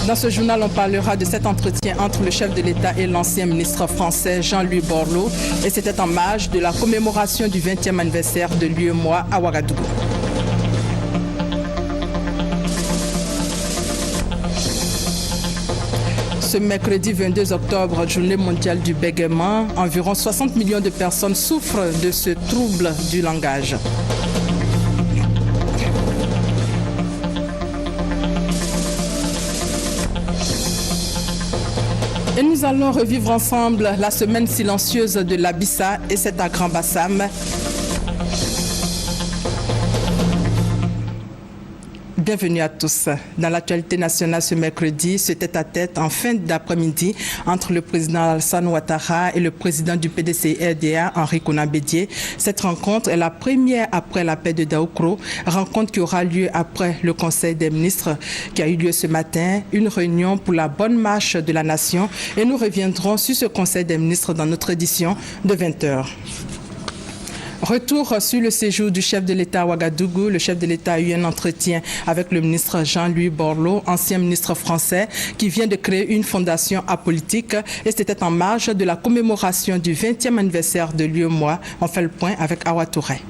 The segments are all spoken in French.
Dans ce journal, on parlera de cet entretien entre le chef de l'État et l'ancien ministre français Jean-Louis Borloo. Et c'était en marge de la commémoration du 20e anniversaire de l'UEMOA à Ouagadougou. Ce mercredi 22 octobre, journée mondiale du bégaiement, environ 60 millions de personnes souffrent de ce trouble du langage. Et nous allons revivre ensemble la semaine silencieuse de l'Abissa et c'est à Grand Bassam. Bienvenue à tous. Dans l'actualité nationale ce mercredi, ce tête-à-tête en fin d'après-midi entre le président Alassane Ouattara et le président du PDC-RDA, Henri Konan Bédié. Cette rencontre est la première après la paix de Daoukro, rencontre qui aura lieu après le Conseil des ministres qui a eu lieu ce matin, une réunion pour la bonne marche de la nation et nous reviendrons sur ce Conseil des ministres dans notre édition de 20h. Retour sur le séjour du chef de l'État à Ouagadougou. Le chef de l'État a eu un entretien avec le ministre Jean-Louis Borloo, ancien ministre français, qui vient de créer une fondation apolitique et c'était en marge de la commémoration du 20e anniversaire de l'UEMOA. On fait le point avec Awa Touré.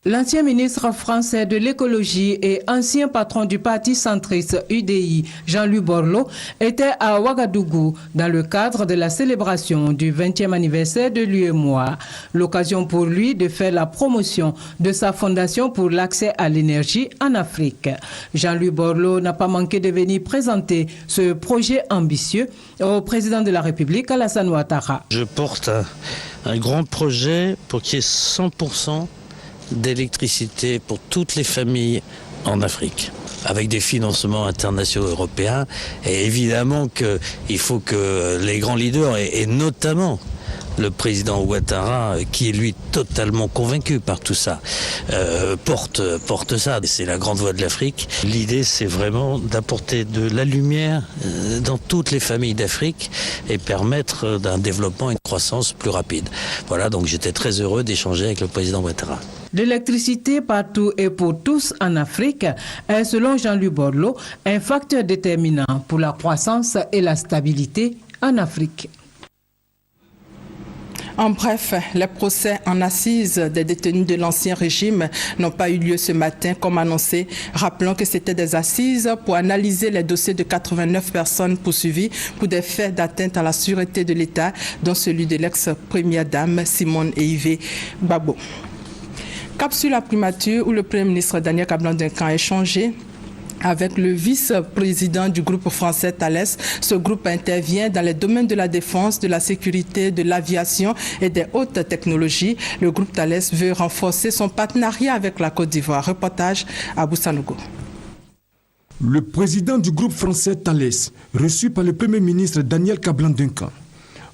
L'ancien ministre français de l'écologie et ancien patron du parti centriste UDI, Jean-Louis Borloo, était à Ouagadougou dans le cadre de la célébration du 20e anniversaire de l'UEMOA. L'occasion pour lui de faire la promotion de sa fondation pour l'accès à l'énergie en Afrique. Jean-Louis Borloo n'a pas manqué de venir présenter ce projet ambitieux au président de la République, Alassane Ouattara. Je porte un grand projet pour qu'il y ait 100% d'électricité pour toutes les familles en Afrique, avec des financements internationaux européens. Et évidemment qu'il faut que les grands leaders, et notamment le président Ouattara, qui est lui totalement convaincu par tout ça, porte ça. C'est la grande voix de l'Afrique. L'idée, c'est vraiment d'apporter de la lumière dans toutes les familles d'Afrique et permettre d'un développement et une croissance plus rapide. Voilà, donc j'étais très heureux d'échanger avec le président Ouattara. L'électricité partout et pour tous en Afrique est, selon Jean-Louis Borloo, un facteur déterminant pour la croissance et la stabilité en Afrique. En bref, les procès en assises des détenus de l'ancien régime n'ont pas eu lieu ce matin comme annoncé. Rappelons que c'était des assises pour analyser les dossiers de 89 personnes poursuivies pour des faits d'atteinte à la sûreté de l'État, dont celui de l'ex-première dame Simone Eïvé Gbagbo. Cap sur la primature où le Premier ministre Daniel Kablan-Duncan a échangé avec le vice-président du groupe français Thales. Ce groupe intervient dans les domaines de la défense, de la sécurité, de l'aviation et des hautes technologies. Le groupe Thales veut renforcer son partenariat avec la Côte d'Ivoire. Reportage à Boussanogo. Le président du groupe français Thales, reçu par le Premier ministre Daniel Kablan-Duncan.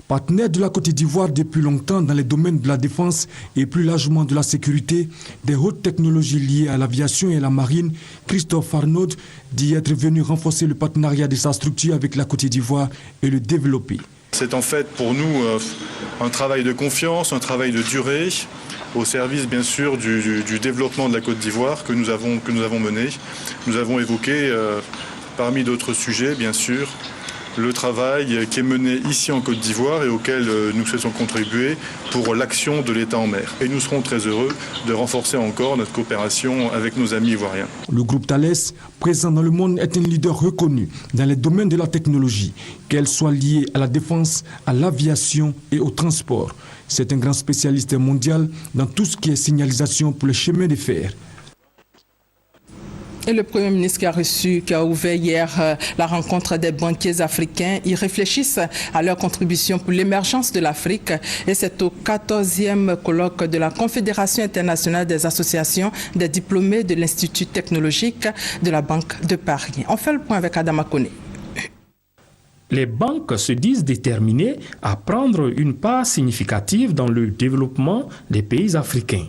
Partenaire de la Côte d'Ivoire depuis longtemps dans les domaines de la défense et plus largement de la sécurité, des hautes technologies liées à l'aviation et à la marine, Christophe Arnaud dit être venu renforcer le partenariat de sa structure avec la Côte d'Ivoire et le développer. C'est en fait pour nous un travail de confiance, un travail de durée, au service bien sûr du développement de la Côte d'Ivoire que nous avons mené. Nous avons évoqué parmi d'autres sujets bien sûr le travail qui est mené ici en Côte d'Ivoire et auquel nous souhaitons contribuer pour l'action de l'État en mer. Et nous serons très heureux de renforcer encore notre coopération avec nos amis ivoiriens. Le groupe Thales, présent dans le monde, est un leader reconnu dans les domaines de la technologie, qu'elle soit liée à la défense, à l'aviation et au transport. C'est un grand spécialiste mondial dans tout ce qui est signalisation pour les chemins de fer. Et le Premier ministre qui a ouvert hier la rencontre des banquiers africains, ils réfléchissent à leur contribution pour l'émergence de l'Afrique. Et c'est au 14e colloque de la Confédération internationale des associations des diplômés de l'Institut technologique de la Banque de Paris. On fait le point avec Adama Koné. Les banques se disent déterminées à prendre une part significative dans le développement des pays africains.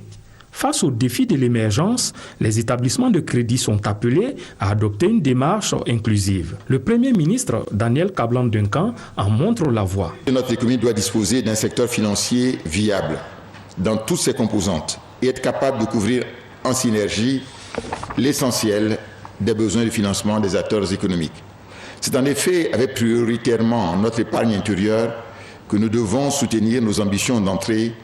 Face au défi de l'émergence, les établissements de crédit sont appelés à adopter une démarche inclusive. Le Premier ministre Daniel Kablan-Duncan en montre la voie. Notre économie doit disposer d'un secteur financier viable dans toutes ses composantes et être capable de couvrir en synergie l'essentiel des besoins de financement des acteurs économiques. C'est en effet avec prioritairement notre épargne intérieure que nous devons soutenir nos ambitions d'entrée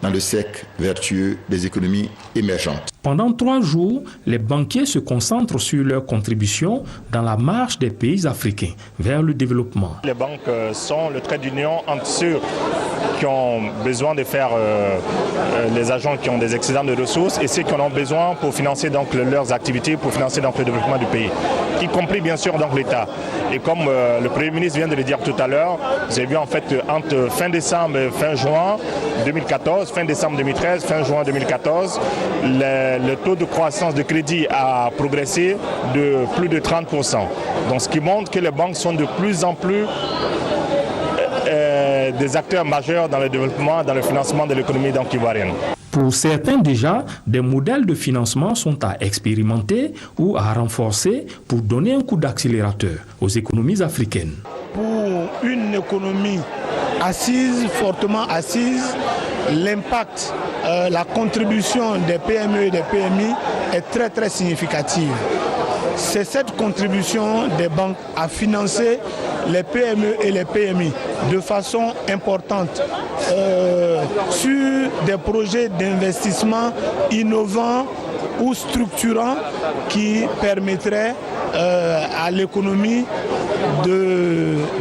dans le cercle vertueux des économies émergentes. Pendant 3 jours, les banquiers se concentrent sur leur contribution dans la marche des pays africains vers le développement. Les banques sont le trait d'union entre ceux qui ont besoin de faire les agents qui ont des excédents de ressources et ceux qui en ont besoin pour financer donc leurs activités, pour financer donc le développement du pays, y compris bien sûr donc l'État. Et comme le Premier ministre vient de le dire tout à l'heure, vous avez vu en fait entre fin décembre et fin juin 2014, fin décembre 2013, fin juin 2014, le taux de croissance de crédit a progressé de plus de 30%. Donc ce qui montre que les banques sont de plus en plus des acteurs majeurs dans le développement, dans le financement de l'économie ivoirienne. Pour certains déjà, des modèles de financement sont à expérimenter ou à renforcer pour donner un coup d'accélérateur aux économies africaines. Pour une économie assise, fortement assise, l'impact, la contribution des PME et des PMI est très très significative. C'est cette contribution des banques à financer les PME et les PMI de façon importante sur des projets d'investissement innovants ou structurants qui permettraient à l'économie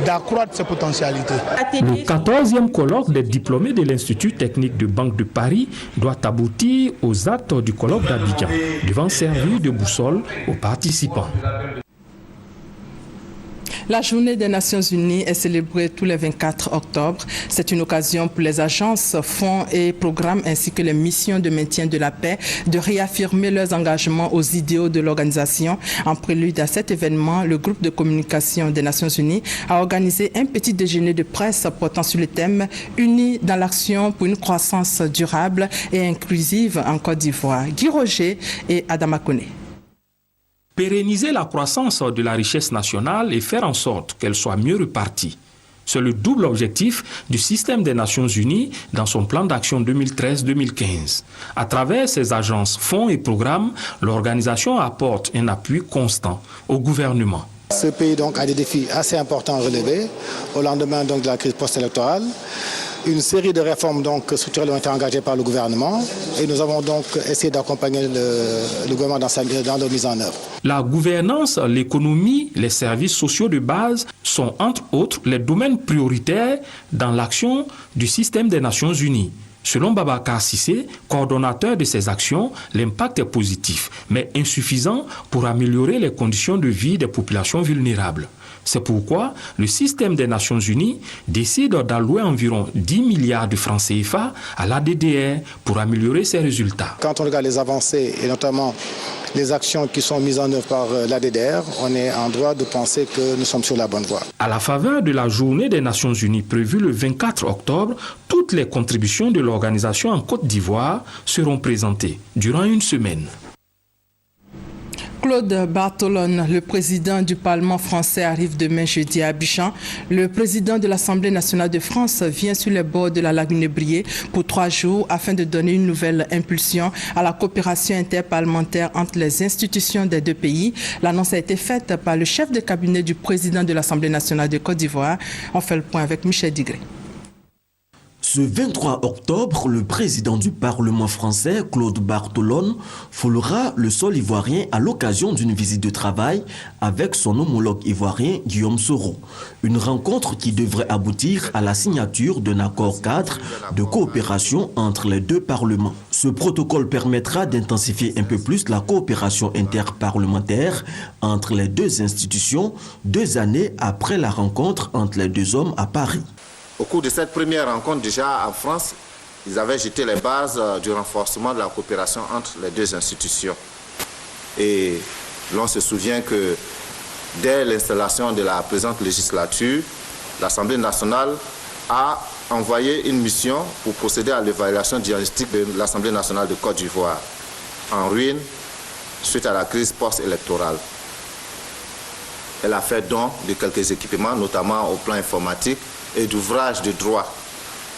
d'accroître ses potentialités. Le 14e colloque des diplômés de l'Institut technique de Banque de Paris doit aboutir aux actes du colloque d'Abidjan, devant servir de boussole aux participants. La journée des Nations Unies est célébrée tous les 24 octobre. C'est une occasion pour les agences, fonds et programmes ainsi que les missions de maintien de la paix de réaffirmer leurs engagements aux idéaux de l'organisation. En prélude à cet événement, le groupe de communication des Nations Unies a organisé un petit déjeuner de presse portant sur le thème « Unis dans l'action pour une croissance durable et inclusive en Côte d'Ivoire ». Guy Roger et Adama Kone. Pérenniser la croissance de la richesse nationale et faire en sorte qu'elle soit mieux répartie. C'est le double objectif du système des Nations Unies dans son plan d'action 2013-2015. À travers ses agences, fonds et programmes, l'organisation apporte un appui constant au gouvernement. Ce pays donc a des défis assez importants à relever au lendemain donc de la crise post-électorale. Une série de réformes donc structurelles ont été engagées par le gouvernement et nous avons donc essayé d'accompagner le gouvernement dans leur mise en œuvre. La gouvernance, l'économie, les services sociaux de base sont entre autres les domaines prioritaires dans l'action du système des Nations Unies. Selon Babacar Cissé, coordonnateur de ces actions, l'impact est positif, mais insuffisant pour améliorer les conditions de vie des populations vulnérables. C'est pourquoi le système des Nations Unies décide d'allouer environ 10 milliards de francs CFA à l'ADDR pour améliorer ses résultats. Quand on regarde les avancées et notamment les actions qui sont mises en œuvre par l'ADDR, on est en droit de penser que nous sommes sur la bonne voie. À la faveur de la journée des Nations Unies prévue le 24 octobre, toutes les contributions de l'organisation en Côte d'Ivoire seront présentées durant une semaine. Claude Bartolone, le président du Parlement français, arrive demain jeudi à Abidjan. Le président de l'Assemblée nationale de France vient sur les bords de la lagune Brié pour 3 jours afin de donner une nouvelle impulsion à la coopération interparlementaire entre les institutions des deux pays. L'annonce a été faite par le chef de cabinet du président de l'Assemblée nationale de Côte d'Ivoire. On fait le point avec Michel Digré. Ce 23 octobre, le président du Parlement français, Claude Bartolone, foulera le sol ivoirien à l'occasion d'une visite de travail avec son homologue ivoirien Guillaume Soro. Une rencontre qui devrait aboutir à la signature d'un accord cadre de coopération entre les deux parlements. Ce protocole permettra d'intensifier un peu plus la coopération interparlementaire entre les deux institutions 2 années après la rencontre entre les deux hommes à Paris. Au cours de cette première rencontre, déjà en France, ils avaient jeté les bases du renforcement de la coopération entre les deux institutions. Et l'on se souvient que dès l'installation de la présente législature, l'Assemblée nationale a envoyé une mission pour procéder à l'évaluation diagnostique de l'Assemblée nationale de Côte d'Ivoire, en ruine suite à la crise post-électorale. Elle a fait don de quelques équipements, notamment au plan informatique, et d'ouvrages de droit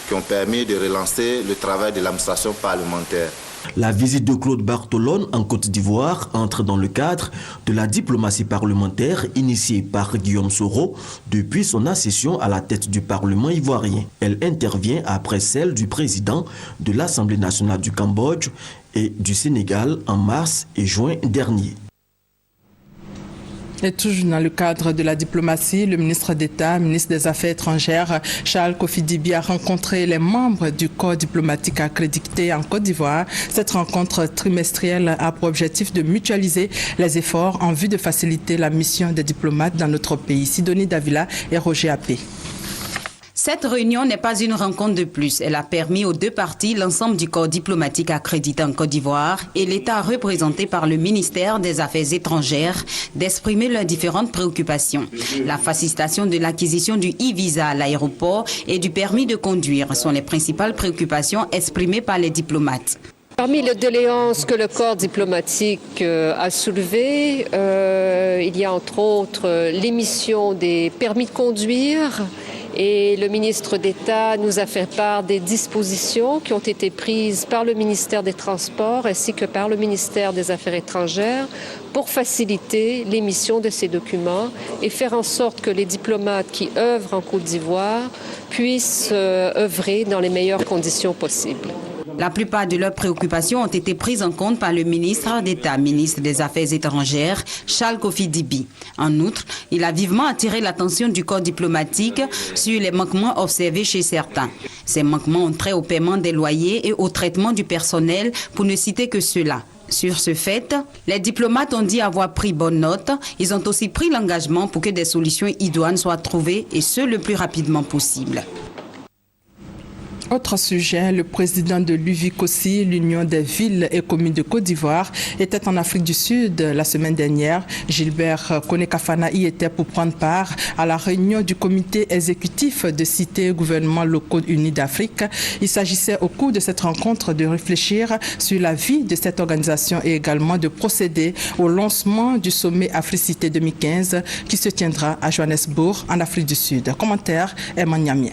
qui ont permis de relancer le travail de l'administration parlementaire. La visite de Claude Bartolone en Côte d'Ivoire entre dans le cadre de la diplomatie parlementaire initiée par Guillaume Soro depuis son accession à la tête du Parlement ivoirien. Elle intervient après celle du président de l'Assemblée nationale du Cambodge et du Sénégal en mars et juin dernier. Et toujours dans le cadre de la diplomatie, le ministre d'État, ministre des Affaires étrangères, Charles Kofi Dibi, a rencontré les membres du corps diplomatique accrédité en Côte d'Ivoire. Cette rencontre trimestrielle a pour objectif de mutualiser les efforts en vue de faciliter la mission des diplomates dans notre pays. Sidonie Davila et Roger Appé. Cette réunion n'est pas une rencontre de plus. Elle a permis aux deux parties, l'ensemble du corps diplomatique accrédité en Côte d'Ivoire et l'État représenté par le ministère des Affaires étrangères, d'exprimer leurs différentes préoccupations. La facilitation de l'acquisition du e-visa à l'aéroport et du permis de conduire sont les principales préoccupations exprimées par les diplomates. Parmi les doléances que le corps diplomatique a soulevées, il y a entre autres l'émission des permis de conduire. Et le ministre d'État nous a fait part des dispositions qui ont été prises par le ministère des Transports ainsi que par le ministère des Affaires étrangères pour faciliter l'émission de ces documents et faire en sorte que les diplomates qui œuvrent en Côte d'Ivoire puissent œuvrer dans les meilleures conditions possibles. La plupart de leurs préoccupations ont été prises en compte par le ministre d'État, ministre des Affaires étrangères, Charles Kofi Dibi. En outre, il a vivement attiré l'attention du corps diplomatique sur les manquements observés chez certains. Ces manquements ont trait au paiement des loyers et au traitement du personnel, pour ne citer que cela. Sur ce fait, les diplomates ont dit avoir pris bonne note. Ils ont aussi pris l'engagement pour que des solutions idoines soient trouvées, et ce le plus rapidement possible. Autre sujet, le président de l'UVICOSI, l'Union des villes et communes de Côte d'Ivoire, était en Afrique du Sud la semaine dernière. Gilbert Kone-Kafana y était pour prendre part à la réunion du comité exécutif de cités et gouvernements locaux unis d'Afrique. Il s'agissait au cours de cette rencontre de réfléchir sur la vie de cette organisation et également de procéder au lancement du sommet Africité 2015 qui se tiendra à Johannesburg en Afrique du Sud. Commentaire Emmanuel Niamien.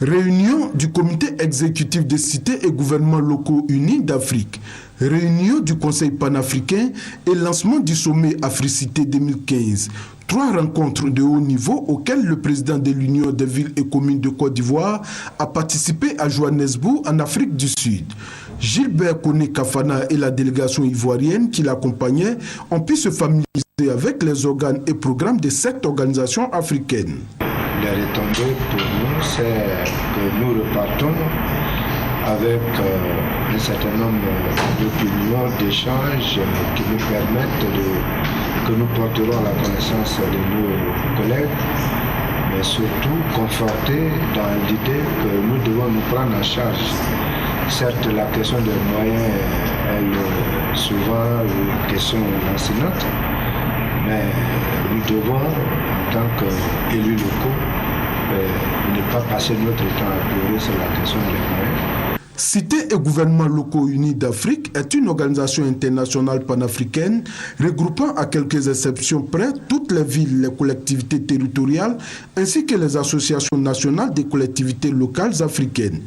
Réunion du comité exécutif des cités et gouvernements locaux unis d'Afrique. Réunion du Conseil panafricain et lancement du sommet Africité 2015. 3 rencontres de haut niveau auxquelles le président de l'Union des villes et communes de Côte d'Ivoire a participé à Johannesburg en Afrique du Sud. Gilbert Kone-Kafana et la délégation ivoirienne qui l'accompagnait ont pu se familiariser avec les organes et programmes de cette organisation africaine. Les retombées pour nous, c'est que nous repartons avec un certain nombre d'opinions, d'échanges qui nous permettent que nous porterons à la connaissance de nos collègues, mais surtout confortés dans l'idée que nous devons nous prendre en charge. Certes, la question des moyens est souvent une question lancinante, mais nous devons, en tant qu'élus locaux, ne pas passer notre temps à pleurer sur la question des moyens. Cités et gouvernements locaux unis d'Afrique est une organisation internationale panafricaine regroupant à quelques exceptions près toutes les villes, les collectivités territoriales ainsi que les associations nationales des collectivités locales africaines.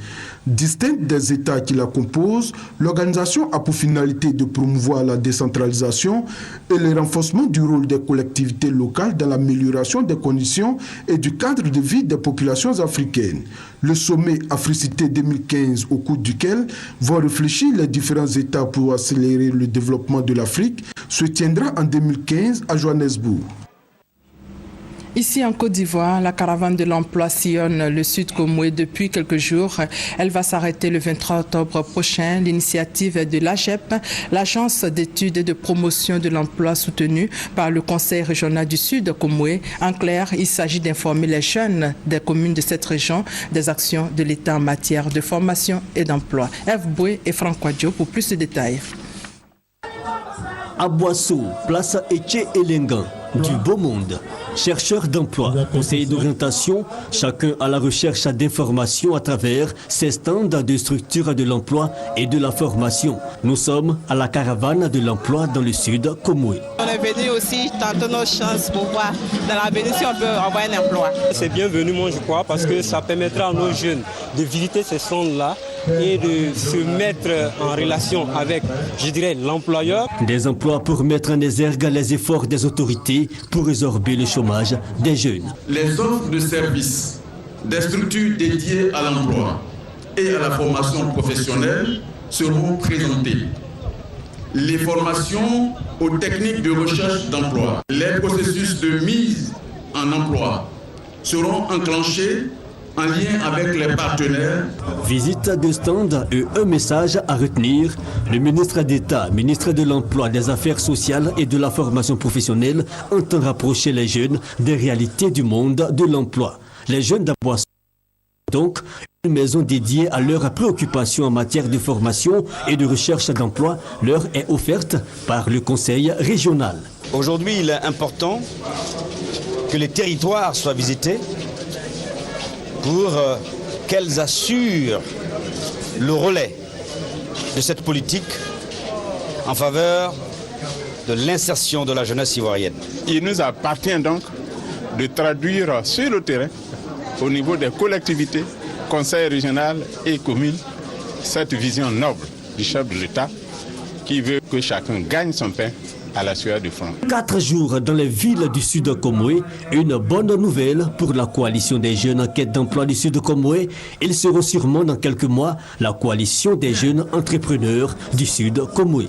Distincte des États qui la composent, l'organisation a pour finalité de promouvoir la décentralisation et le renforcement du rôle des collectivités locales dans l'amélioration des conditions et du cadre de vie des populations africaines. Le sommet Africité 2015, au cours duquel vont réfléchir les différents États pour accélérer le développement de l'Afrique, se tiendra en 2015 à Johannesburg. Ici en Côte d'Ivoire, la caravane de l'emploi sillonne le sud Komoué depuis quelques jours. Elle va s'arrêter le 23 octobre prochain. L'initiative est de l'AGEP, l'agence d'études et de promotion de l'emploi soutenue par le Conseil régional du Sud Komoué. En clair, il s'agit d'informer les jeunes des communes de cette région des actions de l'État en matière de formation et d'emploi. Eve Boué et Franck Quadio pour plus de détails. À Boisseau, place Etché Elengan, du beau monde. Chercheurs d'emploi, conseillers d'orientation, chacun à la recherche d'informations à travers ces stands de structures de l'emploi et de la formation. Nous sommes à la caravane de l'emploi dans le sud Komoué. On est venu aussi tenter nos chances pour voir dans l'avenir si on peut avoir un emploi. C'est bienvenu, moi je crois, parce que ça permettra à nos jeunes de visiter ces stands-là et de se mettre en relation avec, je dirais, l'employeur. Des emplois pour mettre en exergue les efforts des autorités pour résorber le chômage des jeunes. Les offres de services des structures dédiées à l'emploi et à la formation professionnelle seront présentées. Les formations aux techniques de recherche d'emploi, les processus de mise en emploi seront enclenchés en lien avec les partenaires. Visite de stand et un message à retenir. Le ministre d'État, ministre de l'Emploi, des Affaires sociales et de la formation professionnelle entend rapprocher les jeunes des réalités du monde de l'emploi. Les jeunes d'Aboisson donc une maison dédiée à leurs préoccupations en matière de formation et de recherche d'emploi leur est offerte par le conseil régional. Aujourd'hui, il est important que les territoires soient visités pour qu'elles assurent le relais de cette politique en faveur de l'insertion de la jeunesse ivoirienne. Il nous appartient donc de traduire sur le terrain, au niveau des collectivités, conseils régionaux et communes, cette vision noble du chef de l'État qui veut que chacun gagne son pain à la sueur du front. 4 jours dans les villes du Sud Comoé, une bonne nouvelle pour la coalition des jeunes en quête d'emploi du Sud Comoé. Ils seront sûrement dans quelques mois la coalition des jeunes entrepreneurs du Sud Comoé.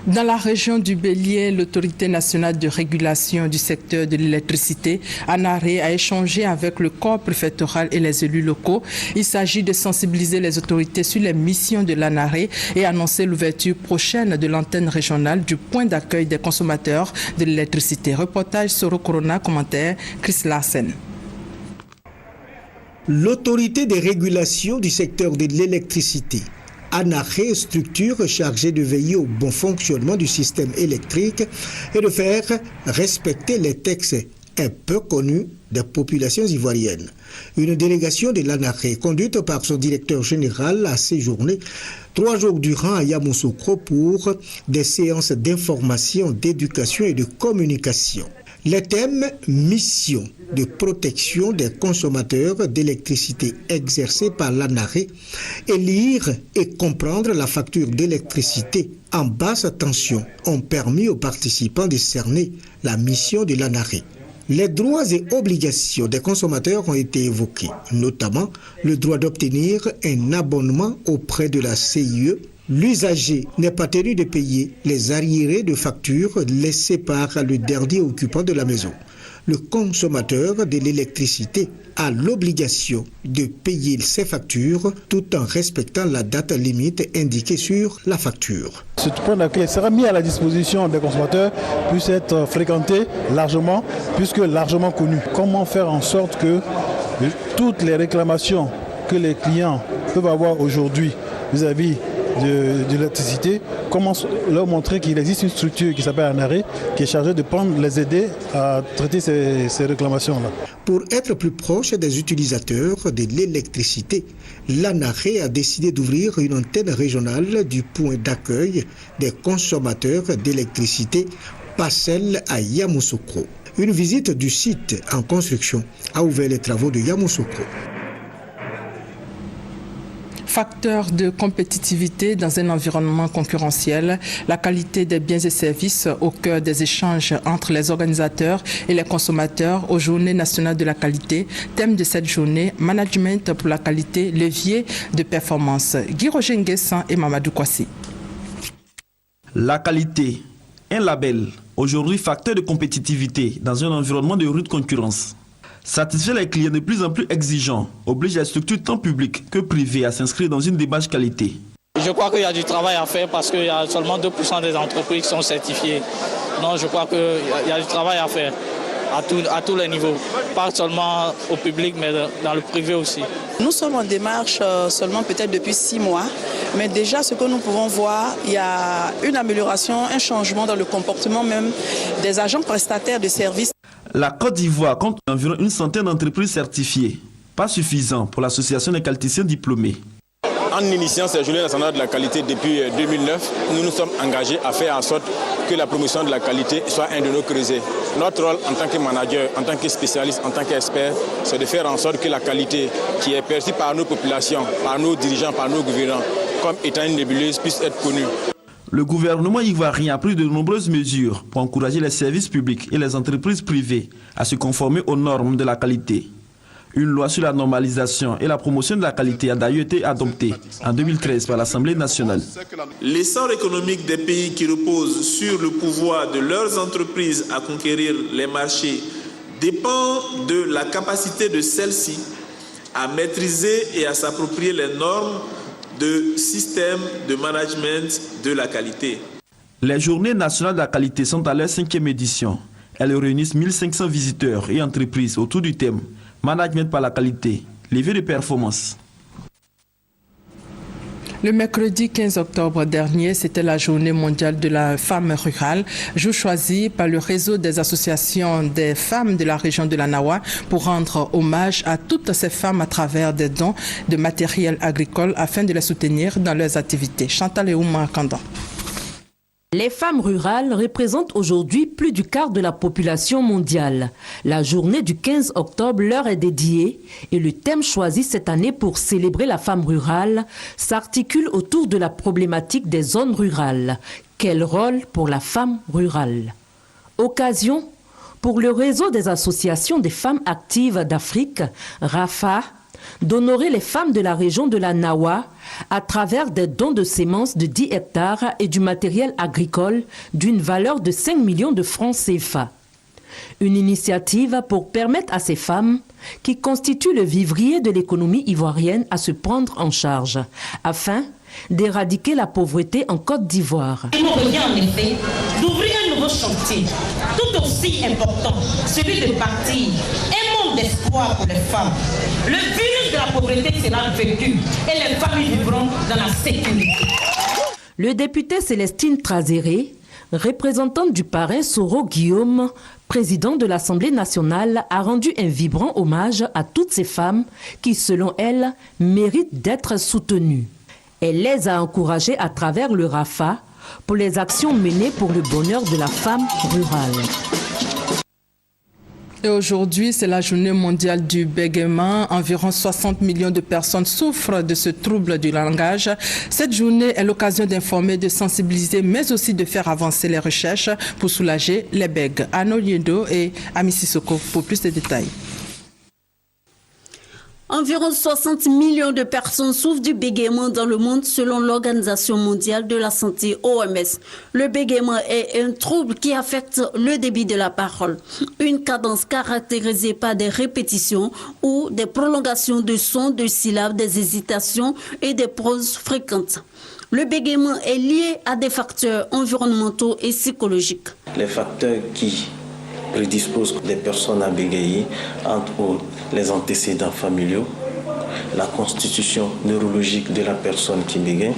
Dans la région du Bélier, l'autorité nationale de régulation du secteur de l'électricité, ANARE, a échangé avec le corps préfectoral et les élus locaux. Il s'agit de sensibiliser les autorités sur les missions de l'ANARE et annoncer l'ouverture prochaine de l'antenne régionale du point d'accueil des consommateurs de l'électricité. Reportage Soro Corona, commentaire Chris Larsen. L'autorité de régulation du secteur de l'électricité, ANARE, structure chargée de veiller au bon fonctionnement du système électrique et de faire respecter les textes un peu connus des populations ivoiriennes. Une délégation de l'ANARE, conduite par son directeur général, a séjourné 3 jours durant à Yamoussoukro pour des séances d'information, d'éducation et de communication. Les thèmes mission de protection des consommateurs d'électricité exercés par l'ANARE et lire et comprendre la facture d'électricité en basse tension ont permis aux participants de cerner la mission de l'ANARE. Les droits et obligations des consommateurs ont été évoqués, notamment le droit d'obtenir un abonnement auprès de la CIE. L'usager n'est pas tenu de payer les arriérés de factures laissés par le dernier occupant de la maison. Le consommateur de l'électricité a l'obligation de payer ses factures tout en respectant la date limite indiquée sur la facture. Ce point d'accueil sera mis à la disposition des consommateurs, puisse être fréquenté largement, puisque largement connu. Comment faire en sorte que toutes les réclamations que les clients peuvent avoir aujourd'hui vis-à-vis de l'électricité, comment leur montrer qu'il existe une structure qui s'appelle ANARE qui est chargée de les aider à traiter ces réclamations-là. Pour être plus proche des utilisateurs de l'électricité, l'ANARE a décidé d'ouvrir une antenne régionale du point d'accueil des consommateurs d'électricité, Passel à Yamoussoukro. Une visite du site en construction a ouvert les travaux de Yamoussoukro. Facteur de compétitivité dans un environnement concurrentiel, la qualité des biens et services au cœur des échanges entre les organisateurs et les consommateurs aux Journées nationales de la qualité. Thème de cette journée, management pour la qualité, levier de performance. Guy Roger Nguessan et Mamadou Kwasi. La qualité, un label, aujourd'hui facteur de compétitivité dans un environnement de rude concurrence. Satisfaire les clients de plus en plus exigeants oblige les structures tant publiques que privées à s'inscrire dans une démarche qualité. Je crois qu'il y a du travail à faire parce qu'il y a seulement 2% des entreprises qui sont certifiées. Non, je crois qu'il y a du travail à faire à tous les niveaux, pas seulement au public mais dans le privé aussi. Nous sommes en démarche seulement peut-être depuis 6 mois, mais déjà ce que nous pouvons voir, il y a une amélioration, un changement dans le comportement même des agents prestataires de services. La Côte d'Ivoire compte environ une centaine d'entreprises certifiées, pas suffisant pour l'association des qualiticiens diplômés. En initiant ces journées nationales de la qualité depuis 2009, nous nous sommes engagés à faire en sorte que la promotion de la qualité soit un de nos creusets. Notre rôle en tant que manager, en tant que spécialiste, en tant qu'expert, c'est de faire en sorte que la qualité qui est perçue par nos populations, par nos dirigeants, par nos gouvernants, comme étant une nébuleuse, puisse être connue. Le gouvernement ivoirien a pris de nombreuses mesures pour encourager les services publics et les entreprises privées à se conformer aux normes de la qualité. Une loi sur la normalisation et la promotion de la qualité a d'ailleurs été adoptée en 2013 par l'Assemblée nationale. L'essor économique des pays qui reposent sur le pouvoir de leurs entreprises à conquérir les marchés dépend de la capacité de celles-ci à maîtriser et à s'approprier les normes de système de management de la qualité. Les journées nationales de la qualité sont à leur 5e édition. Elles réunissent 1500 visiteurs et entreprises autour du thème « Management par la qualité, levier de performance ». Le mercredi 15 octobre dernier, c'était la journée mondiale de la femme rurale, jour choisi par le réseau des associations des femmes de la région de la Nawa pour rendre hommage à toutes ces femmes à travers des dons de matériel agricole afin de les soutenir dans leurs activités. Chantal Eouma Kandan. Les femmes rurales représentent aujourd'hui plus du quart de la population mondiale. La journée du 15 octobre leur est dédiée et le thème choisi cette année pour célébrer la femme rurale s'articule autour de la problématique des zones rurales. Quel rôle pour la femme rurale? Occasion pour le réseau des associations des femmes actives d'Afrique, RAFA, d'honorer les femmes de la région de la Nawa à travers des dons de semences de 10 hectares et du matériel agricole d'une valeur de 5 millions de francs CFA. Une initiative pour permettre à ces femmes, qui constituent le vivrier de l'économie ivoirienne, à se prendre en charge, afin d'éradiquer la pauvreté en Côte d'Ivoire. Il nous revient en effet d'ouvrir un nouveau chantier, tout aussi important, celui de bâtir un monde d'espoir pour les femmes. Le virus de la pauvreté sera vaincu et les familles vivront dans la sécurité. Le député Célestine Trazéré, représentante du parrain Soro Guillaume, président de l'Assemblée nationale, a rendu un vibrant hommage à toutes ces femmes qui, selon elle, méritent d'être soutenues. Elle les a encouragées à travers le RAFA pour les actions menées pour le bonheur de la femme rurale. Et aujourd'hui, c'est la journée mondiale du bégaiement. Environ 60 millions de personnes souffrent de ce trouble du langage. Cette journée est l'occasion d'informer, de sensibiliser, mais aussi de faire avancer les recherches pour soulager les bègues. Arnaud Liendo et Ami Sissoko pour plus de détails. Environ 60 millions de personnes souffrent du bégaiement dans le monde selon l'Organisation mondiale de la santé OMS. Le bégaiement est un trouble qui affecte le débit de la parole. Une cadence caractérisée par des répétitions ou des prolongations de sons, de syllabes, des hésitations et des pauses fréquentes. Le bégaiement est lié à des facteurs environnementaux et psychologiques. Les facteurs qui prédisposent des personnes à bégayer, entre autres les antécédents familiaux, la constitution neurologique de la personne qui bégaye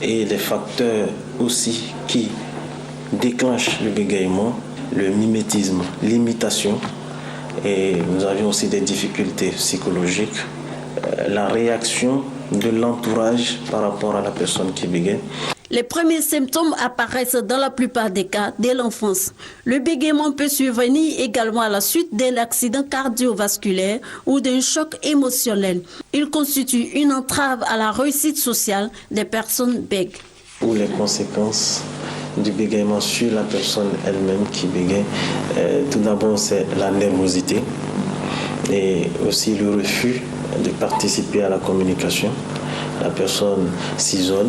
et les facteurs aussi qui déclenchent le bégaiement, le mimétisme, l'imitation, et nous avions aussi des difficultés psychologiques, la réaction de l'entourage par rapport à la personne qui bégaye. Les premiers symptômes apparaissent dans la plupart des cas dès l'enfance. Le bégaiement peut survenir également à la suite d'un accident cardiovasculaire ou d'un choc émotionnel. Il constitue une entrave à la réussite sociale des personnes bègues. Ou les conséquences du bégaiement sur la personne elle-même qui bégaye, tout d'abord c'est la nervosité et aussi le refus de participer à la communication. La personne s'isole.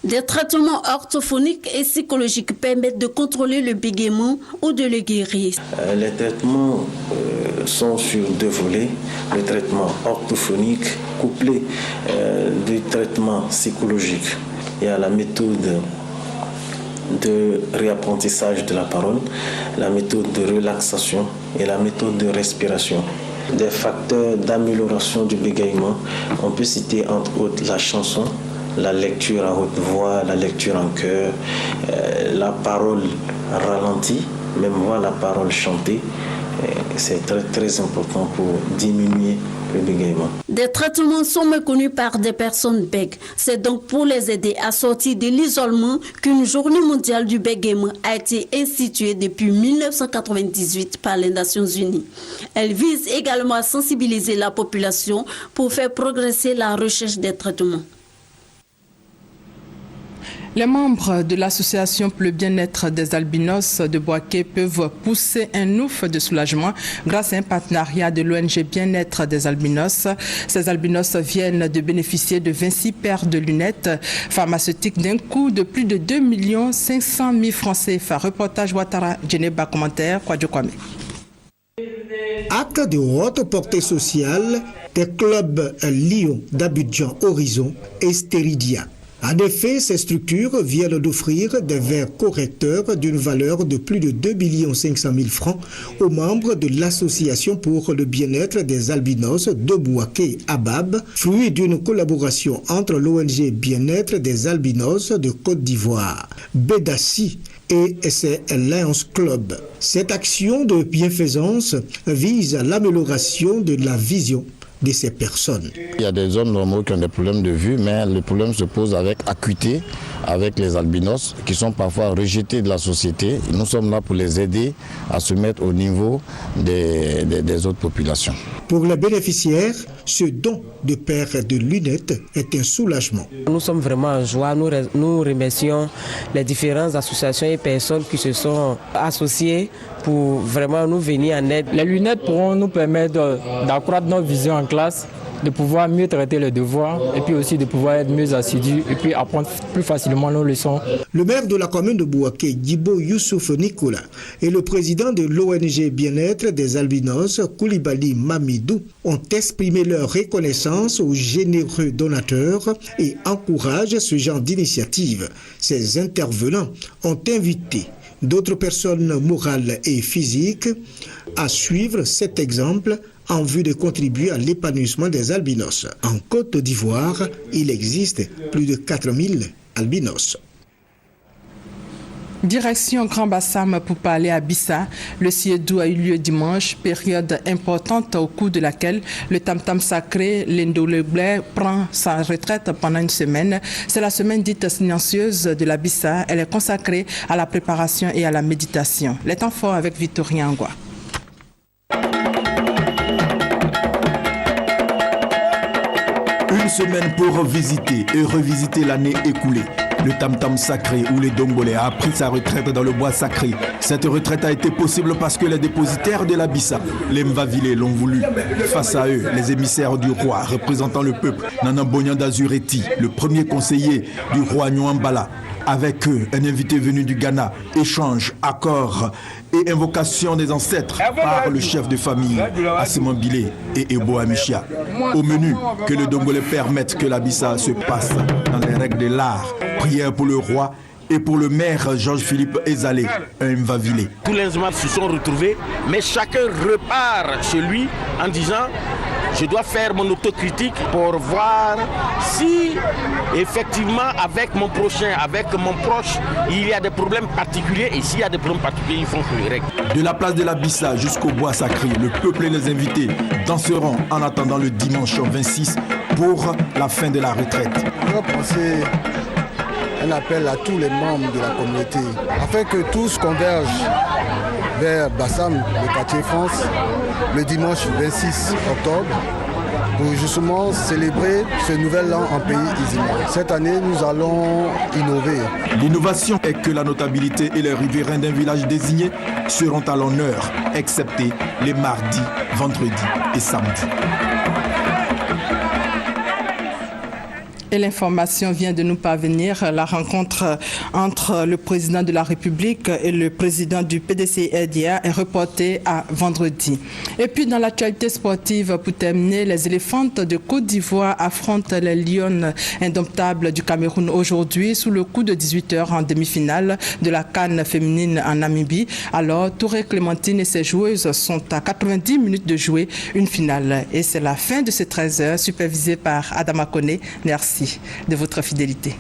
Des traitements orthophoniques et psychologiques permettent de contrôler le bégaiement ou de le guérir. Les traitements sont sur deux volets. Le traitement orthophonique couplé du traitement psychologique. Il y a la méthode de réapprentissage de la parole, la méthode de relaxation et la méthode de respiration. Des facteurs d'amélioration du bégaiement, on peut citer entre autres la chanson, la lecture à haute voix, la lecture en chœur, la parole ralentie, même voix la parole chantée, c'est très très important pour diminuer le bégaiement. Des traitements sont méconnus par des personnes bègues. C'est donc pour les aider à sortir de l'isolement qu'une journée mondiale du bégaiement a été instituée depuis 1998 par les Nations Unies. Elle vise également à sensibiliser la population pour faire progresser la recherche des traitements. Les membres de l'association pour le bien-être des albinos de Bouaké peuvent pousser un ouf de soulagement grâce à un partenariat de l'ONG Bien-être des albinos. Ces albinos viennent de bénéficier de 26 paires de lunettes pharmaceutiques d'un coût de plus de 2 500 000 francs CFA. Reportage Ouattara, Djeneba, commentaire, Kwadjo Kwame. Acte de haute portée sociale des clubs Lyon, d'Abidjan, Horizon et Stéridia. En effet, ces structures viennent d'offrir des verres correcteurs d'une valeur de plus de 2 500 000 francs aux membres de l'Association pour le bien-être des albinos de Bouaké Abab, fruit d'une collaboration entre l'ONG Bien-être des albinos de Côte d'Ivoire, Bédassi et ses Lions Club. Cette action de bienfaisance vise à l'amélioration de la vision de ces personnes. Il y a des hommes normaux qui ont des problèmes de vue, mais le problème se pose avec acuité, avec les albinos qui sont parfois rejetés de la société. Nous sommes là pour les aider à se mettre au niveau des autres populations. Pour les bénéficiaires, ce don de paires de lunettes est un soulagement. Nous sommes vraiment en joie. Nous remercions les différentes associations et personnes qui se sont associées pour vraiment nous venir en aide. Les lunettes pourront nous permettre d'accroître notre vision en classe, de pouvoir mieux traiter les devoirs et puis aussi de pouvoir être mieux assidus et puis apprendre plus facilement nos leçons. Le maire de la commune de Bouaké, Djibo Youssouf Nicolas, et le président de l'ONG Bien-être des albinos, Koulibaly Mamidou, ont exprimé leur reconnaissance aux généreux donateurs et encouragent ce genre d'initiative. Ces intervenants ont invité d'autres personnes morales et physiques à suivre cet exemple en vue de contribuer à l'épanouissement des albinos. En Côte d'Ivoire, il existe plus de 4000 albinos. Direction Grand Bassam pour parler à Bissa. Le Siedou a eu lieu dimanche, période importante au cours de laquelle le tam-tam sacré Lendolebler prend sa retraite pendant une semaine. C'est la semaine dite silencieuse de la Bissa. Elle est consacrée à la préparation et à la méditation. Les temps forts avec Victorien Angwa. Une semaine pour visiter et revisiter l'année écoulée. Le tam-tam sacré ou les Dongolais a pris sa retraite dans le bois sacré. Cette retraite a été possible parce que les dépositaires de la Bissa, les Mvavilés, l'ont voulu. Face à eux, les émissaires du roi représentant le peuple, Nana Bognan d'Azureti, le premier conseiller du roi Nyuambala. Avec eux, un invité venu du Ghana, échange, accord et invocation des ancêtres par le chef de famille Assimon Bilé et Ebo Amichia. Au menu, que le Dongolais permette que la Bissa se passe dans les règles de l'art. Prière pour le roi et pour le maire Georges-Philippe Ezalé, un Mvavilé. Tous les Mvavilés se sont retrouvés, mais chacun repart chez lui en disant: je dois faire mon autocritique pour voir si effectivement avec mon prochain, avec mon proche, il y a des problèmes particuliers, et s'il y a des problèmes particuliers, ils font que les règles. De la place de la Bissa jusqu'au bois sacré, le peuple et les invités danseront en attendant le dimanche 26 pour la fin de la retraite. Je vais passer un appel à tous les membres de la communauté afin que tous convergent vers Bassam, le quartier France, le dimanche 26 octobre, pour justement célébrer ce nouvel an en pays Izima. Cette année, nous allons innover. L'innovation est que la notabilité et les riverains d'un village désigné seront à l'honneur, excepté les mardis, vendredis et samedis. Et l'information vient de nous parvenir. La rencontre entre le président de la République et le président du PDC-RDA est reportée à vendredi. Et puis dans l'actualité sportive, pour terminer, les éléphantes de Côte d'Ivoire affrontent les Lions indomptables du Cameroun aujourd'hui sous le coup de 18h en demi-finale de la CAN féminine en Namibie. Alors Touré Clémentine et ses joueuses sont à 90 minutes de jouer une finale. Et c'est la fin de ces 13 heures supervisées par Adama Koné. Merci de votre fidélité.